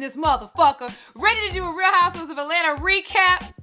this motherfucker. Ready to do a Real Housewives of Atlanta recap?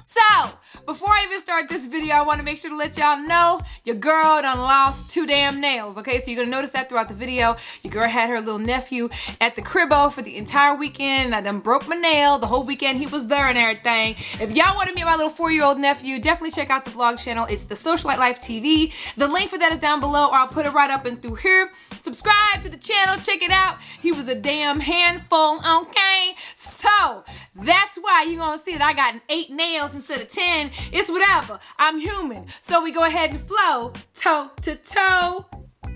So, before I even start this video, I want to make sure to let y'all know your girl done lost 2 damn nails, okay? So you're going to notice that throughout the video. Your girl had her little nephew at the cribbo for the entire weekend, and I done broke my nail. The whole weekend he was there and everything. If y'all want to meet my little 4-year-old nephew, definitely check out the vlog channel. It's TheSocialiteLife TV. The link for that is down below, or I'll put it right up and through here. Subscribe to the channel, check it out. He was a damn handful, okay? So, that's why you're going to see that I got 8 nails instead of 10. It's whatever. I'm human. So we go ahead and flow toe to toe.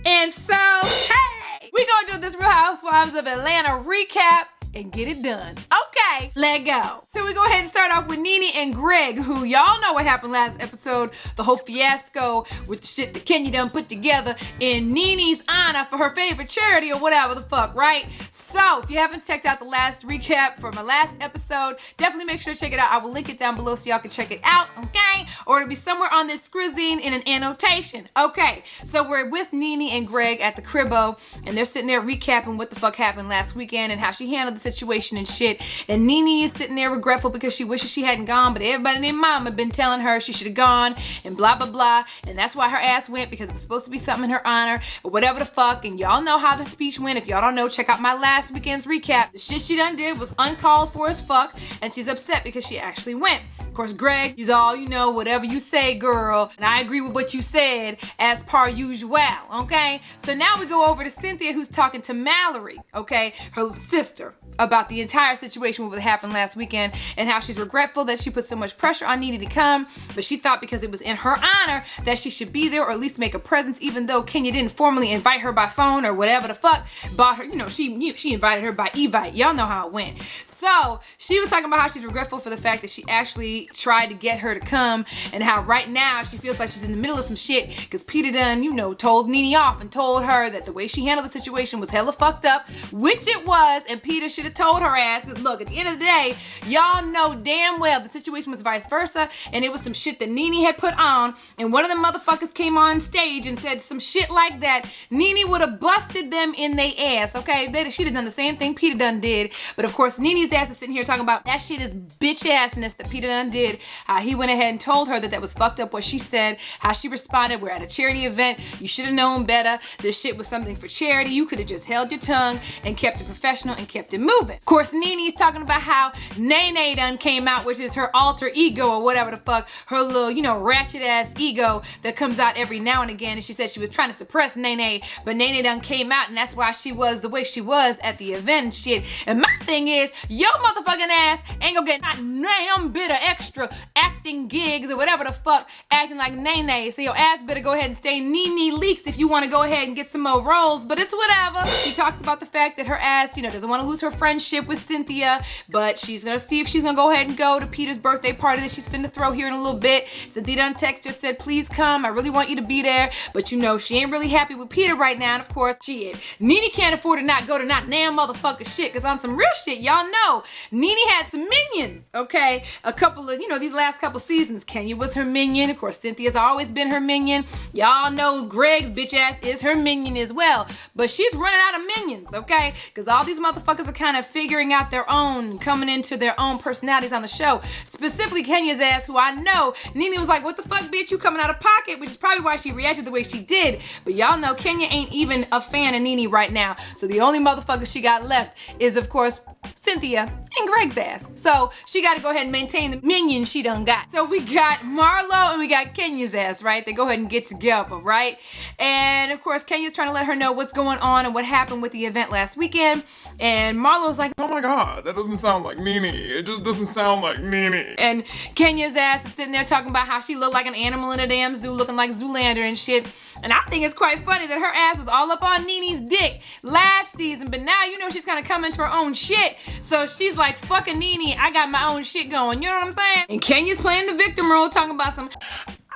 And so, hey, we gonna do this Real Housewives of Atlanta recap and get it done. Okay, let go. So we go ahead and start off with Nene and Greg, who y'all know what happened last episode, the whole fiasco with the shit that Kenya done put together in Nene's honor for her favorite charity or whatever the fuck, right? So if you haven't checked out the last recap for my last episode, definitely make sure to check it out. I will link it down below so y'all can check it out, okay? Or it'll be somewhere on this scrizine in an annotation. Okay, so we're with Nene and Greg at the cribbo, and they're sitting there recapping what the fuck happened last weekend and how she handled the situation and shit. And Nene is sitting there regretful because she wishes she hadn't gone, but everybody named Mama been telling her she should have gone and blah blah blah, and that's why her ass went, because it was supposed to be something in her honor or whatever the fuck. And y'all know how the speech went. If y'all don't know, check out my last weekend's recap. The shit she done did was uncalled for as fuck, and she's upset because she actually went. Of course, Greg, he's all, you know, whatever you say, girl, and I agree with what you said as per usual, okay? So now we go over to Cynthia, who's talking to Mallory, okay, her sister, about the entire situation, what happened last weekend, and how she's regretful that she put so much pressure on Nene to come, but she thought because it was in her honor that she should be there or at least make a presence, even though Kenya didn't formally invite her by phone or whatever the fuck, bought her, you know, she invited her by evite. Y'all know how it went. So she was talking about how she's regretful for the fact that she actually tried to get her to come, and how right now she feels like she's in the middle of some shit because Peter done, you know, told Nene off and told her that the way she handled the situation was hella fucked up, which it was, and Peter should have told her ass, because look, at the end of the day, y'all know damn well the situation was vice versa, and it was some shit that Nene had put on, and one of the motherfuckers came on stage and said some shit like that. Nene would have busted them in they ass, okay? She'd have done the same thing Peter done did, but of course Nene's ass is sitting here talking about that shit is bitch assness that Peter done did, how he went ahead and told her that that was fucked up what she said, how she responded, we're at a charity event, you should have known better, this shit was something for charity, you could have just held your tongue and kept it professional and kept it moving. Of course, Nene's talking about how Nene done came out, which is her alter ego or whatever the fuck, her little, you know, ratchet ass ego that comes out every now and again, and she said she was trying to suppress Nene, but Nene done came out, and that's why she was the way she was at the event and shit. And my thing is, your motherfucking ass ain't gonna get not damn bit of extra acting gigs or whatever the fuck acting like Nene, so your ass better go ahead and stay Nene Leaks if you want to go ahead and get some more roles, but it's whatever. She talks about the fact that her ass, you know, doesn't want to lose her friendship with Cynthia, but she's gonna see if she's gonna go ahead and go to Peter's birthday party that she's finna throw here in a little bit. Cynthia done text her, said, please come, I really want you to be there, but you know, she ain't really happy with Peter right now, and of course, shit, Nene can't afford to not go to not damn motherfucker shit, because on some real shit, y'all know, Nene had some minions, okay? A couple of, you know, these last couple seasons, Kenya was her minion, of course, Cynthia's always been her minion, y'all know Greg's bitch ass is her minion as well, but she's running out of minions, okay? Because all these motherfuckers are kind of figuring out their own, coming into their own personalities on the show, specifically Kenya's ass, who I know, Nene was like, what the fuck, bitch, you coming out of pocket, which is probably why she reacted the way she did, but y'all know Kenya ain't even a fan of Nene right now, so the only motherfucker she got left is, of course, Cynthia and Greg's ass. So she got to go ahead and maintain the minion she done got. So we got Marlo and we got Kenya's ass, right? They go ahead and get together, right? And of course, Kenya's trying to let her know what's going on and what happened with the event last weekend. And Marlo's like, oh my God, that doesn't sound like Nene. It just doesn't sound like Nene. And Kenya's ass is sitting there talking about how she looked like an animal in a damn zoo, looking like Zoolander and shit. And I think it's quite funny that her ass was all up on Nene's dick last season, but now you know she's kind of coming to her own shit. So she's like, fucking Nene, I got my own shit going. You know what I'm saying? And Kenya's playing the victim role, talking about some,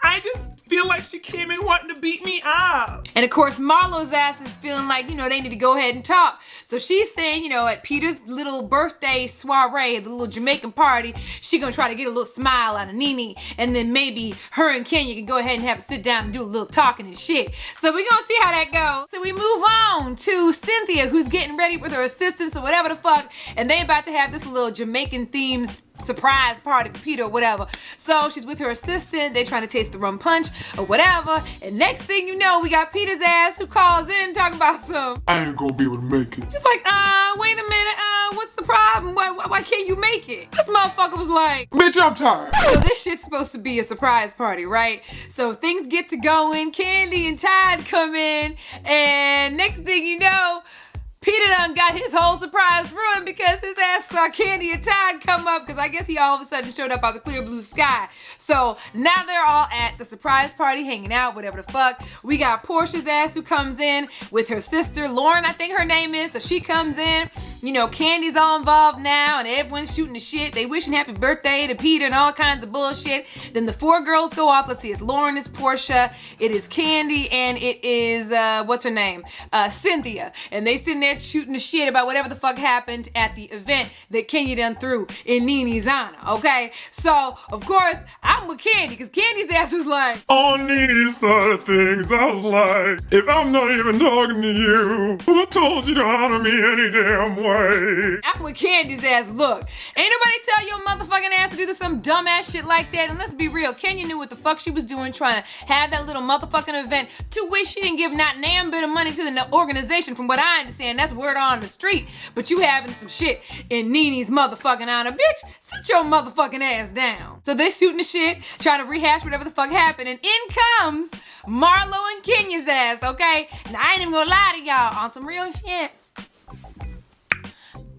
I just feel like she came in wanting to beat me up. And of course, Marlo's ass is feeling like, they need to go ahead and talk. So she's saying, at Peter's little birthday soiree, the little Jamaican party, she gonna try to get a little smile out of Nene. And then maybe her and Kenya can go ahead and have a sit down and do a little talking and shit. So we gonna see how that goes. So we move on to Cynthia, who's getting ready with her assistants or whatever the fuck. And they about to have this little Jamaican themed surprise party for Peter or whatever. So she's with her assistant, they trying to taste the rum punch or whatever, and next thing you know, we got Peter's ass who calls in talking about some, I ain't gonna be able to make it. just like, wait a minute, what's the problem? Why can't you make it? This motherfucker was like, Bitch, I'm tired. so this shit's supposed to be a surprise party, right? So things get to going, Candy and Tide come in, and next thing you know, Peter done got his whole surprise ruined because his ass saw Candy and Tide come up because I guess he all of a sudden showed up out the clear blue sky. So now they're all at the surprise party hanging out, whatever the fuck. We got Portia's ass who comes in with her sister, Lauren, I think her name is. So she comes in. Candy's all involved now and everyone's shooting the shit. They wishing happy birthday to Peter and all kinds of bullshit. Then the four girls go off. Let's see, it's Lauren, it's Portia, it is Candy, and it is, what's her name? Cynthia. And they sitting there shooting the shit about whatever the fuck happened at the event that Kenya done threw in Nene's honor, okay? So, of course, I'm with Candy, because Candy's ass was like, on these side of things, I was like, if I'm not even talking to you, who told you to honor me any damn way? I'm with Candy's ass. Look, ain't nobody tell your motherfucking ass to do some dumbass shit like that. And let's be real, Kenya knew what the fuck she was doing trying to have that little motherfucking event to which she didn't give not damn bit of money to the organization. From what I understand, that's word on the street. But you having some shit in Nene's motherfucking honor. Bitch, sit your motherfucking ass down. So they shooting the shit, trying to rehash whatever the fuck happened. And in comes Marlo and Kenya's ass, okay? Now I ain't even gonna lie to y'all on some real shit.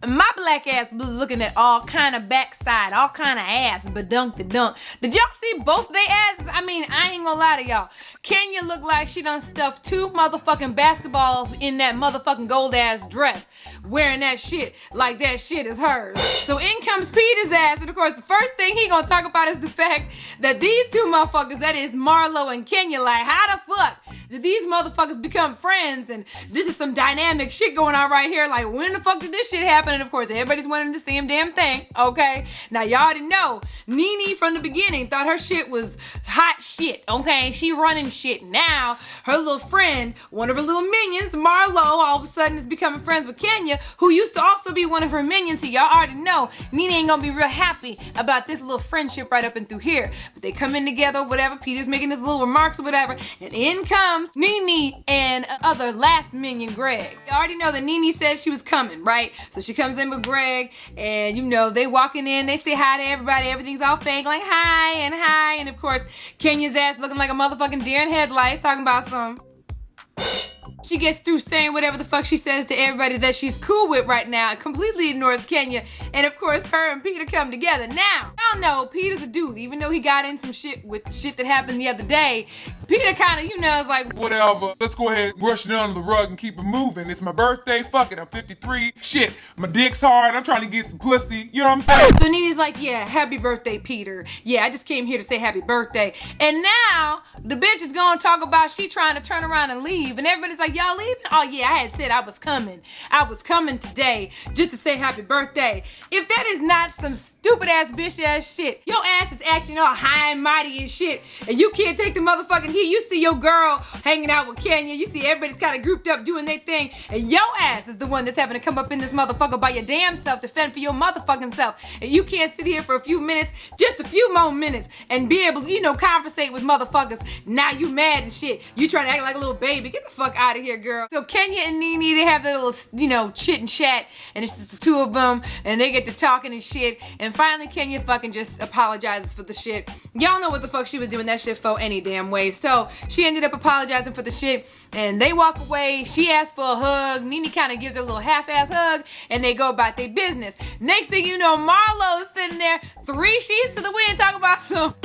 My black ass was looking at all kind of backside, all kind of ass, but dunk the dunk. Did y'all see both they asses? I mean, I ain't gonna lie to y'all. Kenya looked like she done stuffed 2 motherfucking basketballs in that motherfucking gold ass dress, wearing that shit like that shit is hers. So in comes Peter's ass, and of course the first thing he gonna talk about is the fact that these 2 motherfuckers, that is Marlo and Kenya, like how the fuck did these motherfuckers become friends? And this is some dynamic shit going on right here. Like when the fuck did this shit happen? And of course everybody's wanting the same damn thing, okay? Now y'all already know Nene from the beginning thought her shit was hot shit, okay? She running shit. Now her little friend, one of her little minions, Marlo, all of a sudden is becoming friends with Kenya, who used to also be one of her minions. So y'all already know Nene ain't gonna be real happy about this little friendship right up and through here. But they come in together, whatever. Peter's making his little remarks or whatever, and in comes Nene and other last minion, Greg. You already know that Nene said she was coming, right? So she comes in with Greg, and they walking in, they say hi to everybody, everything's all fake, like hi, and of course Kenya's ass looking like a motherfucking deer in headlights, talking about some. She gets through saying whatever the fuck she says to everybody that she's cool with right now and completely ignores Kenya. And of course, her and Peter come together. Now, y'all know Peter's a dude, even though he got in some shit with shit that happened the other day. Peter kind of, is like, whatever, let's go ahead and brush it under the rug and keep it moving. It's my birthday, fuck it, I'm 53. Shit, my dick's hard, I'm trying to get some pussy, you know what I'm saying? So Nene's like, yeah, happy birthday, Peter. Yeah, I just came here to say happy birthday. And now, the bitch is gonna talk about she trying to turn around and leave. And everybody's like, y'all leaving? Oh yeah, I had said I was coming. I was coming today just to say happy birthday. If that is not some stupid ass bitch ass shit, your ass is acting all high and mighty and shit, and you can't take the motherfucking heat. You see your girl hanging out with Kenya, you see everybody's kind of grouped up doing their thing, and your ass is the one that's having to come up in this motherfucker by your damn self to fend for your motherfucking self. And you can't sit here for a few minutes, just a few more minutes, and be able to, conversate with motherfuckers. Now you mad and shit. You trying to act like a little baby. Get the fuck out of here, girl. So Kenya and Nene, they have their little, chit and chat, and it's just the 2 of them, and they get to talking and shit, and finally Kenya fucking just apologizes for the shit. Y'all know what the fuck she was doing that shit for any damn way. So she ended up apologizing for the shit, and they walk away. She asks for a hug. Nene kind of gives her a little half-ass hug, and they go about their business. Next thing you know, Marlo's sitting there, 3 sheets to the wind, talking about some.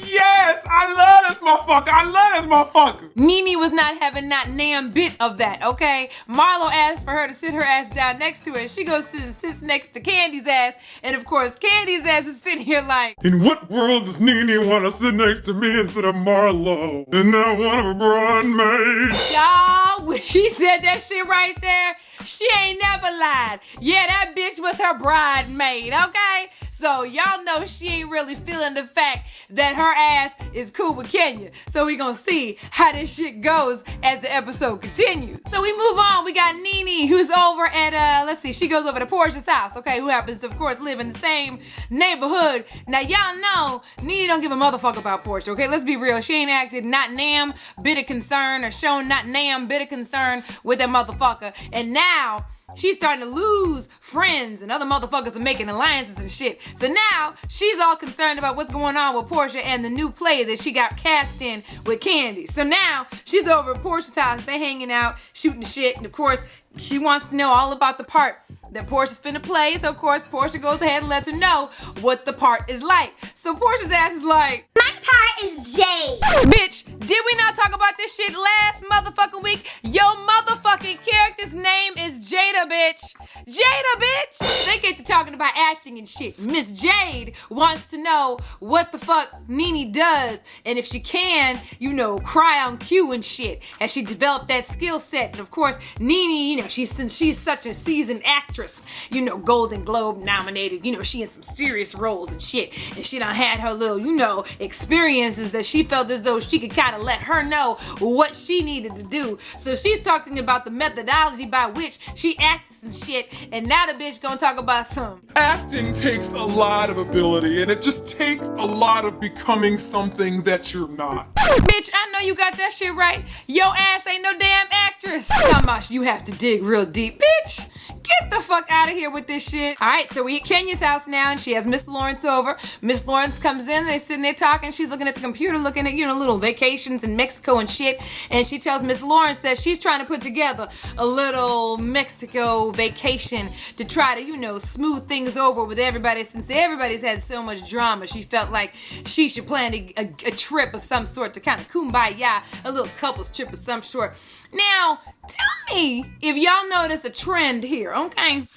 Yes, I love this motherfucker. I love this motherfucker. Nene was not having not damn bit of that, okay? Marlo asked for her to sit her ass down next to her. She goes to sits next to Candy's ass. And of course, Candy's ass is sitting here like, in what world does Nene want to sit next to me instead of Marlo? And not one of her bridesmaids. y'all, when she said that shit right there, she ain't never lied. Yeah, that bitch was her bridesmaid, okay? So y'all know she ain't really feeling the fact that her ass is cool with Kenya. So we gonna see how this shit goes as the episode continues. So we move on. We got Nene, who's over at, let's see, she goes over to Portia's house, okay? Who happens to, of course, live in the same neighborhood. Now y'all know Nene don't give a motherfucker about Portia, okay? Let's be real. She ain't acted not damn bit of concern or shown not damn bit of concern with that motherfucker. And now she's starting to lose friends and other motherfuckers are making alliances and shit. So now she's all concerned about what's going on with Portia and the new play that she got cast in with Candy. So now she's over at Portia's house. They hanging out, shooting the shit. And of course, she wants to know all about the part that Portia's finna play. So of course, Portia goes ahead and lets her know what the part is like. So Portia's ass is like, my part is Jade. bitch, did we not talk about this shit last motherfucking week? Your motherfucking character's name is Jada, bitch. Jada, bitch. They get to talking about acting and shit. Miss Jade wants to know what the fuck Nene does and if she can, you know, cry on cue and shit. Has she developed that skill set? And of course, Nene, you know, since she's such a seasoned actress, you know, Golden Globe nominated, you know, she in some serious roles and shit. And she done had her little, you know, experiences that she felt as though she could kind of let her know what she needed to do. So she's talking about the methodology by which she acts and shit. And now the bitch gonna talk about some. Acting takes a lot of ability, and it just takes a lot of becoming something that you're not. Bitch, I know you got that shit right. Your ass ain't no damn actress. How much you have to dig real deep, bitch. Get the fuck out of here with this shit. All right, so we at Kenya's house now, and she has Miss Lawrence over. Miss Lawrence comes in, they sitting there talking. She's looking at the computer, looking at, you know, little vacations in Mexico and shit. And she tells Miss Lawrence that she's trying to put together a little Mexico vacation to try to, you know, smooth things over with everybody. Since everybody's had so much drama, she felt like she should plan a trip of some sort to kind of kumbaya, a little couples trip of some sort. Now, tell me if y'all notice a trend here, okay?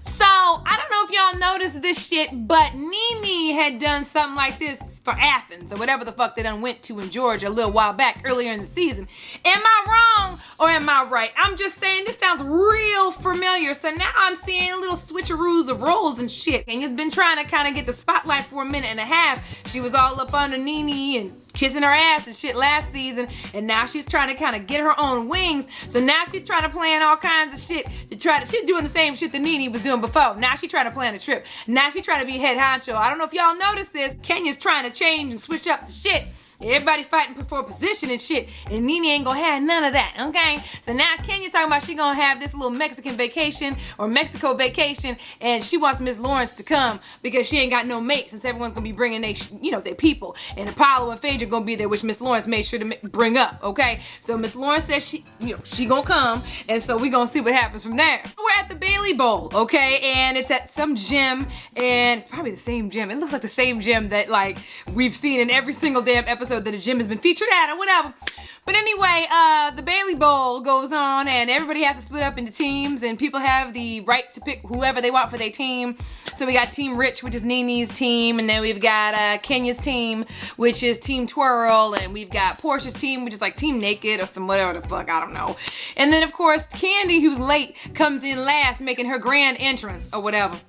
So, I don't know if y'all noticed this shit, but Nene had done something like this for Athens, or whatever the fuck they done went to in Georgia a little while back, earlier in the season. Am I wrong, or am I right? I'm just saying, this sounds real familiar, so now I'm seeing little switcheroos of roles and shit. Kenya's been trying to kind of get the spotlight for a minute and a half. She was all up under Nene and kissing her ass and shit last season, and now she's trying to kind of get her own wings. So now she's trying to plan all kinds of shit to try to, she's doing the same shit that Nene was doing before. Now she's trying to plan a trip. Now she's trying to be head honcho. I don't know if y'all noticed this. Kenya's trying to change and switch up the shit. Everybody fighting for position and shit, and Nene ain't gonna have none of that, okay? So now Kenya talking about she gonna have this little Mexican vacation or Mexico vacation, and she wants Miss Lawrence to come because she ain't got no mate, since everyone's gonna be bringing their people, and Apollo and Phaedra gonna be there, which Miss Lawrence made sure to bring up, okay? So Miss Lawrence says she gonna come, and so we gonna see what happens from there. We're at the Bailey Bowl, okay, and it's at some gym, and it's probably the same gym. It looks like the same gym that like we've seen in every single damn episode that a gym has been featured at or whatever. But anyway, the Bailey Bowl goes on, and everybody has to split up into teams, and people have the right to pick whoever they want for their team. So we got Team Rich, which is Nene's team, and then we've got Kenya's team, which is Team Twirl, and we've got Portia's team, which is like Team Naked or some whatever the fuck, I don't know. And then of course Candy, who's late, comes in last, making her grand entrance or whatever,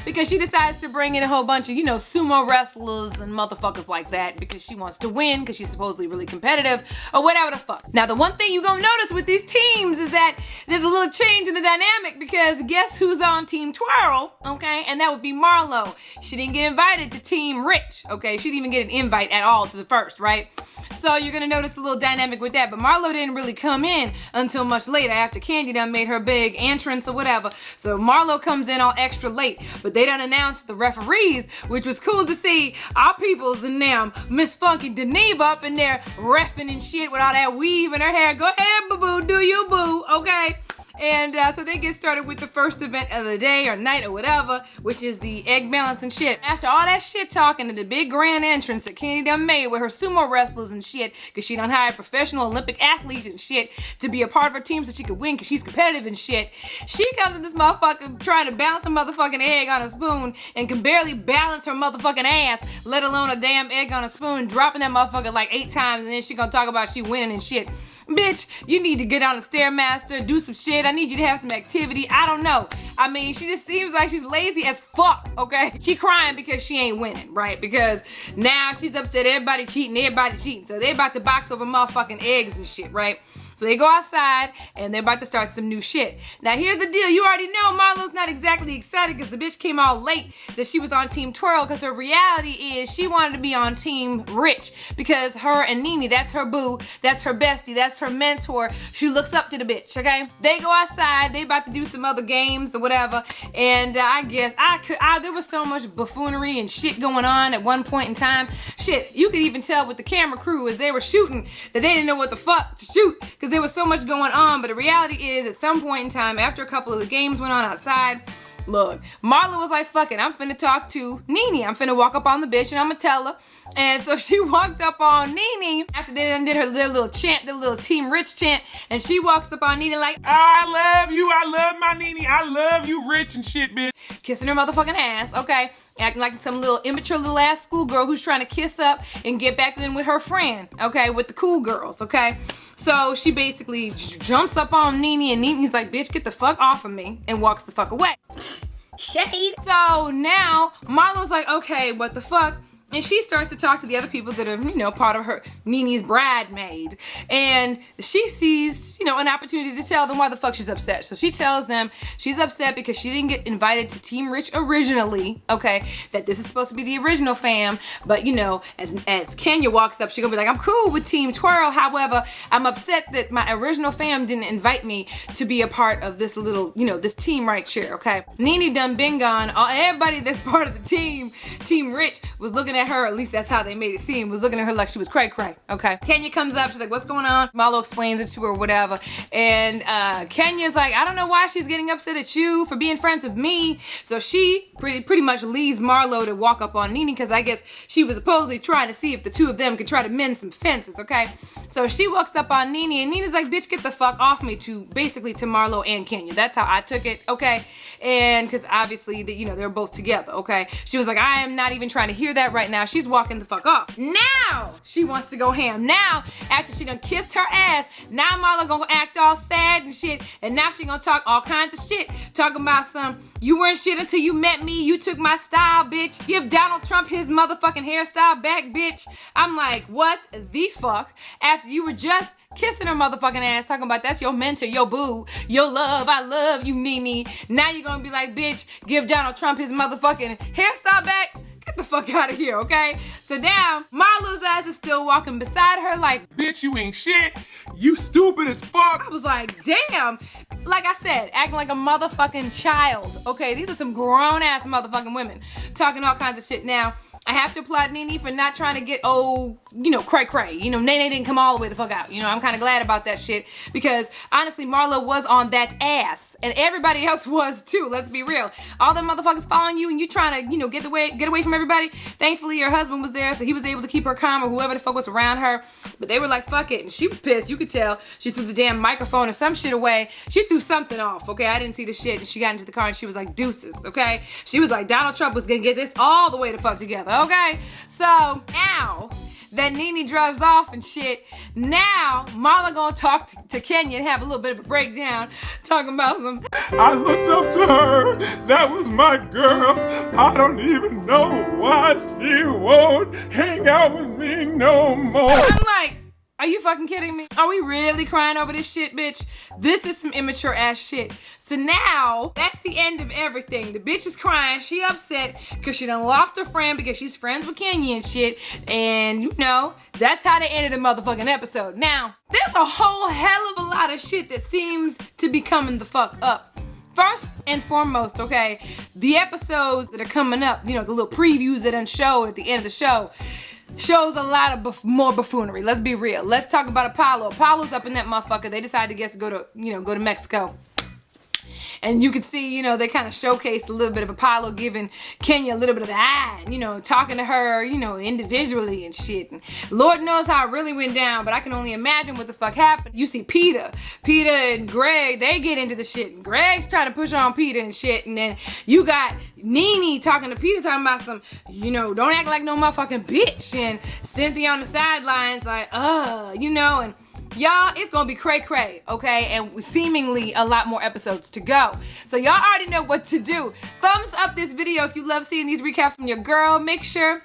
because she decides to bring in a whole bunch of, sumo wrestlers and motherfuckers like that because she wants to win, because she's supposedly really competitive or whatever the fuck. Now, the one thing you're gonna notice with these teams is that there's a little change in the dynamic, because guess who's on Team Twirl, okay? And that would be Marlo. She didn't get invited to Team Rich, okay? She didn't even get an invite at all to the first, right? So you're gonna notice a little dynamic with that, but Marlo didn't really come in until much later, after Candy done made her big entrance or whatever. So Marlo comes in all extra late, but they done announced the referees, which was cool to see our peoples and them, Miss Funky Deneve up in there reffing and shit with all that weave in her hair. Go ahead, boo-boo, do you, boo, okay? And so they get started with the first event of the day or night or whatever, which is the egg balance and shit. After all that shit talking and the big grand entrance that Kenny done made with her sumo wrestlers and shit, because she done hired professional Olympic athletes and shit to be a part of her team so she could win because she's competitive and shit, she comes in this motherfucker trying to balance a motherfucking egg on a spoon and can barely balance her motherfucking ass, let alone a damn egg on a spoon, dropping that motherfucker like 8 times, and then she gonna talk about she winning and shit. Bitch, you need to get on the Stairmaster, do some shit. I need you to have some activity. I don't know. I mean, she just seems like she's lazy as fuck, okay? She crying because she ain't winning, right? Because now she's upset everybody cheating. So they about to box over motherfucking eggs and shit, right? So they go outside and they're about to start some new shit. Now here's the deal. You already know Marlo's not exactly excited because the bitch came all late that she was on Team Twirl, because her reality is she wanted to be on Team Rich because her and Nene, that's her boo, that's her bestie, that's her mentor. She looks up to the bitch, okay? They go outside. They about to do some other games or whatever. And I guess there was so much buffoonery and shit going on at one point in time. Shit, you could even tell with the camera crew as they were shooting that they didn't know what the fuck to shoot, because there was so much going on. But the reality is, at some point in time, after a couple of the games went on outside, look, Marla was like, fuck it, I'm finna talk to Nene. I'm finna walk up on the bitch and I'm gonna tell her. And so she walked up on Nene after they done did their little chant, their little Team Rich chant, and she walks up on Nene like, I love you, I love my Nene, I love you, Rich and shit, bitch. Kissing her motherfucking ass, okay? Acting like some little immature little ass schoolgirl who's trying to kiss up and get back in with her friend, okay? With the cool girls, okay? So she basically jumps up on Nene, and Nene's like, bitch, get the fuck off of me, and walks the fuck away. Shade. So now Marlo's like, okay, what the fuck? And she starts to talk to the other people that are, part of her, Nene's bridesmaid. And she sees, an opportunity to tell them why the fuck she's upset. So she tells them she's upset because she didn't get invited to Team Rich originally, okay? That this is supposed to be the original fam. But, as Kenya walks up, she's gonna be like, I'm cool with Team Twirl. However, I'm upset that my original fam didn't invite me to be a part of this little, this team right here, okay? Nene done been gone. Everybody that's part of the Team Rich, was looking at her, at least that's how they made it seem, was looking at her like she was cray-cray, okay? Kenya comes up, she's like, what's going on? Marlo explains it to her, whatever. And Kenya's like, I don't know why she's getting upset at you for being friends with me. So she pretty much leaves Marlo to walk up on Nene, because I guess she was supposedly trying to see if the two of them could try to mend some fences, okay? So she walks up on Nene, and Nene's like, bitch, get the fuck off me, to Marlo and Kenya. That's how I took it, okay? And because obviously, they're both together, okay? She was like, I am not even trying to hear that right now. She's walking the fuck off. Now she wants to go ham. Now, after she done kissed her ass, now Marlo gonna act all sad and shit, and now she gonna talk all kinds of shit, talking about you weren't shit until you met me, you took my style, bitch. Give Donald Trump his motherfucking hairstyle back, bitch. I'm like, what the fuck? After you were just kissing her motherfucking ass, talking about that's your mentor, your boo, your love, I love you, Nene. Now you're gonna be like, bitch, give Donald Trump his motherfucking hairstyle back? Get the fuck out of here, okay? So now, Marlo's ass is still walking beside her like, bitch, you ain't shit. You stupid as fuck. I was like, damn. Like I said, acting like a motherfucking child, okay? These are some grown-ass motherfucking women talking all kinds of shit. Now, I have to applaud Nene for not trying to get, cray-cray. Nene didn't come all the way the fuck out. I'm kind of glad about that shit, because honestly, Marlo was on that ass, and everybody else was too. Let's be real. All them motherfuckers following you, and you trying to, get away from everybody. Thankfully, her husband was there, so he was able to keep her calm, or whoever the fuck was around her. But they were like, fuck it, and she was pissed. You could tell. She threw the damn microphone or some shit away. She threw something off, okay? I didn't see the shit, and she got into the car, and she was like, deuces, okay? She was like, Donald Trump was gonna get this all the way the fuck together, okay? So, now that Nene drives off and shit, now Marla gonna talk to Kenya and have a little bit of a breakdown, talking about some, I looked up to her, that was my girl. I don't even know why she won't hang out with me no more. I'm like, are you fucking kidding me? Are we really crying over this shit, bitch? This is some immature ass shit. So now, that's the end of everything. The bitch is crying. She upset because she done lost her friend because she's friends with Kenya and shit. And, that's how they ended the motherfucking episode. Now, there's a whole hell of a lot of shit that seems to be coming the fuck up. First and foremost, okay, the episodes that are coming up, the little previews that showed at the end of the show, shows a lot of more buffoonery. Let's be real. Let's talk about Apollo. Apollo's up in that motherfucker. They decided to go to Mexico. And you could see, you know, they kind of showcased a little bit of Apollo giving Kenya a little bit of the eye, you know, talking to her, you know, individually and shit. And Lord knows how it really went down, but I can only imagine what the fuck happened. You see Peter and Greg, they get into the shit. And Greg's trying to push on Peter and shit. And then you got Nene talking to Peter, talking about some, you know, don't act like no motherfucking bitch. And Cynthia on the sidelines like, you know, and y'all, it's gonna be cray-cray, okay? And seemingly a lot more episodes to go. So y'all already know what to do. Thumbs up this video if you love seeing these recaps from your girl. Make sure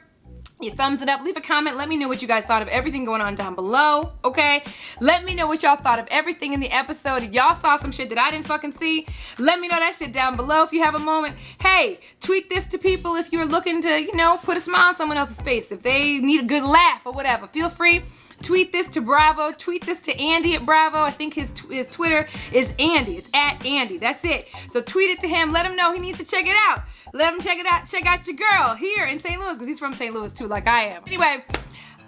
you thumbs it up. Leave a comment. Let me know what you guys thought of everything going on down below, okay? Let me know what y'all thought of everything in the episode. If y'all saw some shit that I didn't fucking see, let me know that shit down below if you have a moment. Hey, tweet this to people if you're looking to, you know, put a smile on someone else's face. If they need a good laugh or whatever, feel free. Tweet this to Bravo. Tweet this to Andy at Bravo. I think his Twitter is Andy. It's at Andy. That's it. So tweet it to him. Let him know he needs to check it out. Let him check it out. Check out your girl here in St. Louis because he's from St. Louis too, like I am. Anyway,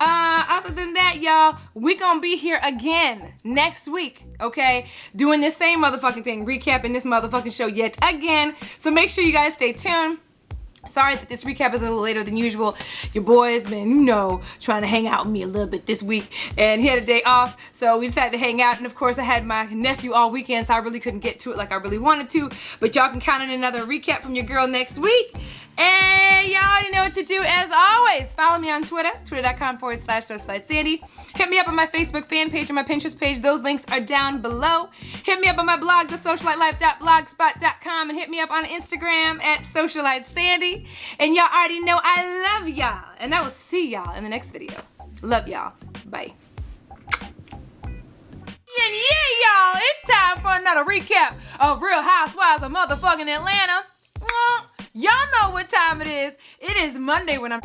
other than that, y'all, we gonna be here again next week, okay? Doing this same motherfucking thing, recapping this motherfucking show yet again. So make sure you guys stay tuned. Sorry that this recap is a little later than usual. Your boy's been, you know, trying to hang out with me a little bit this week. And he had a day off, so we just had to hang out. And of course, I had my nephew all weekend, so I really couldn't get to it like I really wanted to. But y'all can count on another recap from your girl next week. And y'all already know what to do. As always, follow me on Twitter, twitter.com/SocialiteSandy. Hit me up on my Facebook fan page and my Pinterest page. Those links are down below. Hit me up on my blog, TheSocialiteLife.blogspot.com. And hit me up on Instagram at SocialiteSandy. And y'all already know I love y'all. And I will see y'all in the next video. Love y'all. Bye. Yeah, y'all. It's time for another recap of Real Housewives of motherfucking Atlanta. Y'all know what time it is. It is Monday when I'm...